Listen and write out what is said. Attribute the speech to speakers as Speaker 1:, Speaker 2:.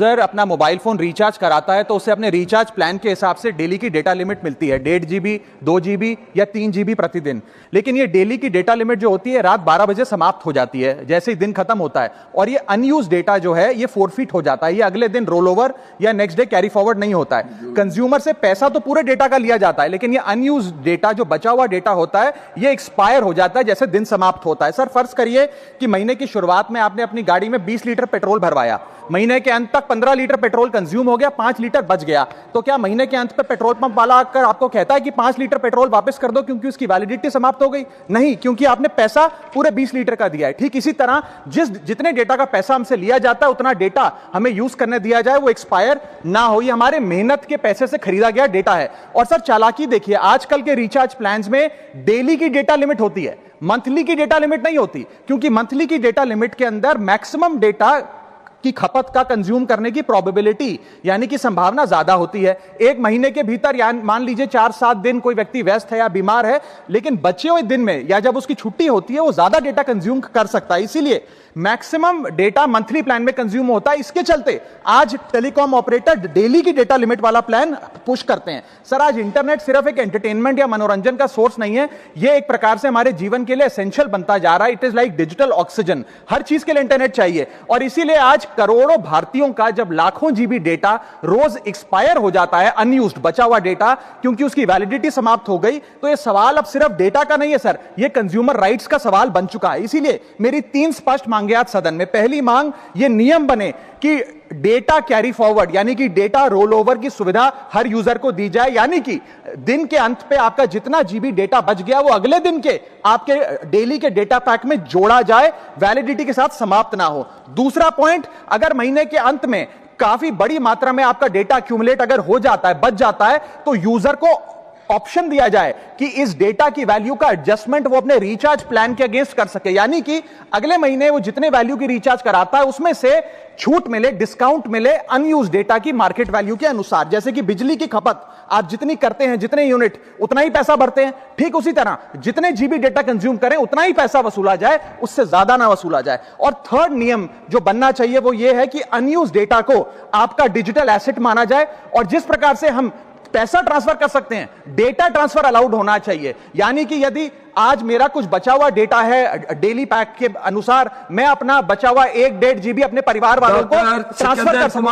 Speaker 1: User अपना mobile phone recharge कराता है तो उसे अपने रिचार्ज प्लान के हिसाब से डेली की डेटा लिमिट मिलती है, 1.5 GB, 2 GB या 3 GB प्रतिदिन। लेकिन ये डेली की डेटा लिमिट जो होती है रात 12 बजे समाप्त हो जाती है, जैसे ही दिन खत्म होता है, और ये अनयूज डेटा जो है ये फोरफिट हो जाता है, ये अगले दिन रोल ओवर या नेक्स्ट डे कैरी फॉरवर्ड नहीं होता है। कंज्यूमर से पैसा तो पूरे डेटा का लिया जाता है, लेकिन ये अनयूज डेटा, जो बचा हुआ डेटा होता है, ये एक्सपायर हो जाता है जैसे दिन समाप्त होता है। सर फर्ज करिए कि महीने की शुरुआत में आपने अपनी गाड़ी में 20 लीटर पेट्रोल भरवाया, महीने के अंत तक 15 लीटर पेट्रोल कंज्यूम हो गया, 5 लीटर बच गया, तो क्या महीने के अंत पे पेट्रोल पंप वाला आकर आपको कहता है कि 5 लीटर पेट्रोल वापस कर दो क्योंकि उसकी वैलिडिटी समाप्त हो गई? नहीं, क्योंकि आपने पैसा पूरे 20 लीटर का दिया है। ठीक इसी तरह जितने डेटा का पैसा हमसे लिया जाता है उतना डेटा हमें यूज करने दिया जाए, वो एक्सपायर ना हो। ये हमारे मेहनत के पैसे से खरीदा गया डेटा है। और सर चालाकी देखिए, आजकल के रिचार्ज प्लान्स में डेली की डेटा लिमिट होती है, मंथली की डेटा लिमिट नहीं होती, क्योंकि मंथली की डेटा लिमिट के अंदर मैक्सिमम डेटा की खपत का कंज्यूम करने की प्रोबेबिलिटी यानी कि संभावना ज्यादा होती है। एक महीने के भीतर या मान लीजिए 4-7 दिन कोई व्यक्ति व्यस्त है या बीमार है, लेकिन बचे हुए दिन में या जब उसकी छुट्टी होती है वो ज्यादा डेटा कंज्यूम कर सकता है, इसीलिए मैक्सिमम डेटा मंथली प्लान में कंज्यूम होता है। इसके चलते आज टेलीकॉम ऑपरेटर डेली की डेटा लिमिट वाला प्लान पुश करते हैं। सर आज इंटरनेट सिर्फ एक एंटरटेनमेंट या मनोरंजन का सोर्स नहीं है, यह एक प्रकार से हमारे जीवन के लिए एसेंशियल बनता जा रहा है। It is like digital oxygen, हर चीज के लिए इंटरनेट चाहिए। और इसीलिए आज करोड़ों भारतीयों का जब लाखों जीबी डेटा रोज एक्सपायर हो जाता है, अनयूज्ड बचा हुआ डेटा, क्योंकि उसकी वैलिडिटी समाप्त हो गई, तो यह सवाल अब सिर्फ डेटा का नहीं है सर, यह कंज्यूमर राइट्स का सवाल बन चुका है। इसीलिए मेरी 3 स्पष्ट मांगे आज सदन में। पहली मांग, यह नियम बने कि डेटा कैरी फॉरवर्ड यानी कि डेटा रोल ओवर की सुविधा हर यूजर को दी जाए, यानी कि दिन के अंत पे आपका जितना जीबी डेटा बच गया वो अगले दिन के आपके डेली के डेटा पैक में जोड़ा जाए, वैलिडिटी के साथ समाप्त ना हो। दूसरा पॉइंट, अगर महीने के अंत में काफी बड़ी मात्रा में आपका डेटा एक्यूमुलेट अगर हो जाता है, बच जाता है, तो यूजर को ऑप्शन दिया जाए कि इस डेटा की वैल्यू का एडजस्टमेंट वो अपने रिचार्ज प्लान के अगेंस्ट कर सके, यानी कि अगले महीने वो जितने वैल्यू की रिचार्ज कराता है उसमें से छूट मिले, डिस्काउंट मिले अनयूज डेटा की मार्केट वैल्यू के अनुसार। जैसे कि बिजली की खपत आप जितनी करते हैं, जितने यूनिट, उतना ही पैसा भरते हैं, ठीक उसी तरह जितने जीबी डेटा कंज्यूम करें उतना ही पैसा वसूला जाए, उससे ज्यादा ना वसूला जाए। और थर्ड नियम जो बनना चाहिए वो ये है कि अनयूज डेटा को आपका डिजिटल एसेट माना जाए, और जिस प्रकार से हम पैसा ट्रांसफर कर सकते हैं, डेटा ट्रांसफर अलाउड होना चाहिए। यानी कि यदि आज मेरा कुछ बचा हुआ डेटा है डेली पैक के अनुसार, मैं अपना बचा हुआ 1-1.5 GB अपने परिवार वालों को ट्रांसफर कर सकता हूं।